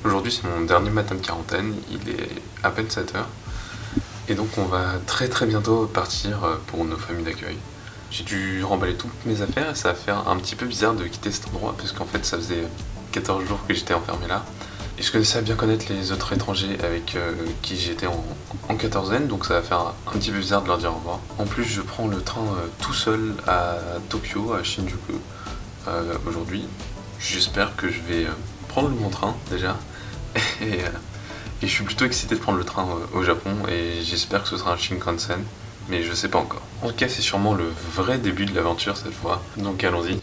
Aujourd'hui c'est mon dernier matin de quarantaine, il est à peine 7h et donc on va très bientôt partir pour nos familles d'accueil. J'ai dû remballer toutes mes affaires et ça va faire un petit peu bizarre de quitter cet endroit parce qu'en fait ça faisait 14 jours que j'étais enfermé là. Et je connaissais à bien connaître les autres étrangers avec qui j'étais en quatorzaine, donc ça va faire un petit peu bizarre de leur dire au revoir. En plus je prends le train tout seul à Tokyo, à Shinjuku aujourd'hui. J'espère que je vais prendre le bon train déjà et je suis plutôt excité de prendre le train au Japon et j'espère que ce sera un Shinkansen, mais je sais pas encore. En tout cas c'est sûrement le vrai début de l'aventure cette fois, donc allons-y.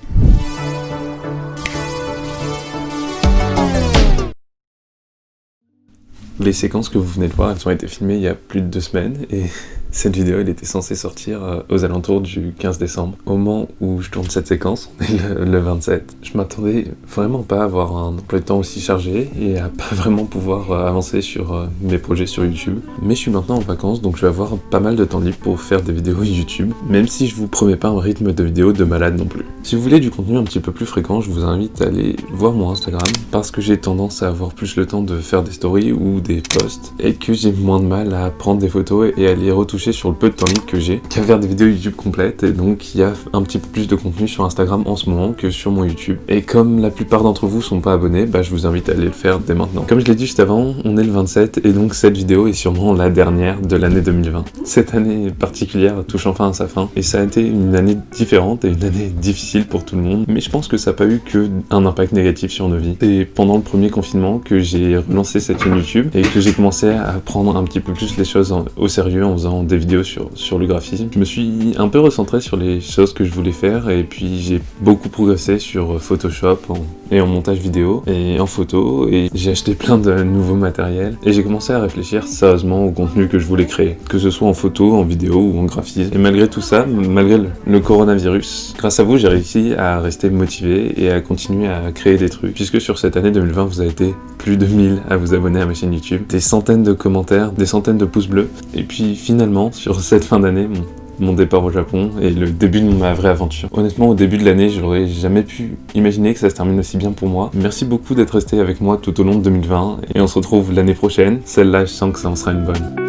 Les séquences que vous venez de voir, elles ont été filmées il y a plus de 2 semaines et cette vidéo elle était censée sortir aux alentours du 15 décembre. Au moment où je tourne cette séquence, le 27, je m'attendais vraiment pas à avoir un emploi de temps aussi chargé et à pas vraiment pouvoir avancer sur mes projets sur YouTube. Mais je suis maintenant en vacances donc je vais avoir pas mal de temps libre pour faire des vidéos YouTube, même si je vous promets pas un rythme de vidéo de malade non plus. Si vous voulez du contenu un petit peu plus fréquent, je vous invite à aller voir mon Instagram parce que j'ai tendance à avoir plus le temps de faire des stories ou des posts et que j'ai moins de mal à prendre des photos et à les retoucher sur le peu de temps libre que j'ai qu'à faire des vidéos YouTube complètes. Et donc il y a un petit peu plus de contenu sur Instagram en ce moment que sur mon YouTube. Et comme la plupart d'entre vous sont pas abonnés, je vous invite à aller le faire dès maintenant. Comme je l'ai dit juste avant, on est le 27 et donc cette vidéo est sûrement la dernière de l'année 2020. Cette année particulière touche enfin à sa fin et ça a été une année différente et une année difficile pour tout le monde, mais je pense que ça n'a pas eu que un impact négatif sur nos vies. C'est pendant le premier confinement que j'ai relancé cette chaîne YouTube et que j'ai commencé à prendre un petit peu plus les choses au sérieux en faisant des vidéos sur le graphisme. Je me suis un peu recentré sur les choses que je voulais faire et puis j'ai beaucoup progressé sur Photoshop et en montage vidéo et en photo et j'ai acheté plein de nouveaux matériels et j'ai commencé à réfléchir sérieusement au contenu que je voulais créer, que ce soit en photo, en vidéo ou en graphisme. Et malgré tout ça, malgré le coronavirus, grâce à vous j'ai réussi à rester motivé et à continuer à créer des trucs, puisque sur cette année 2020 vous avez été plus de 1000 à vous abonner à ma chaîne YouTube, des centaines de commentaires, des centaines de pouces bleus, et puis finalement sur cette fin d'année, mon départ au Japon et le début de ma vraie aventure. Honnêtement, au début de l'année, j'aurais jamais pu imaginer que ça se termine aussi bien pour moi. Merci beaucoup d'être resté avec moi tout au long de 2020 et on se retrouve l'année prochaine. Celle-là, je sens que ça en sera une bonne.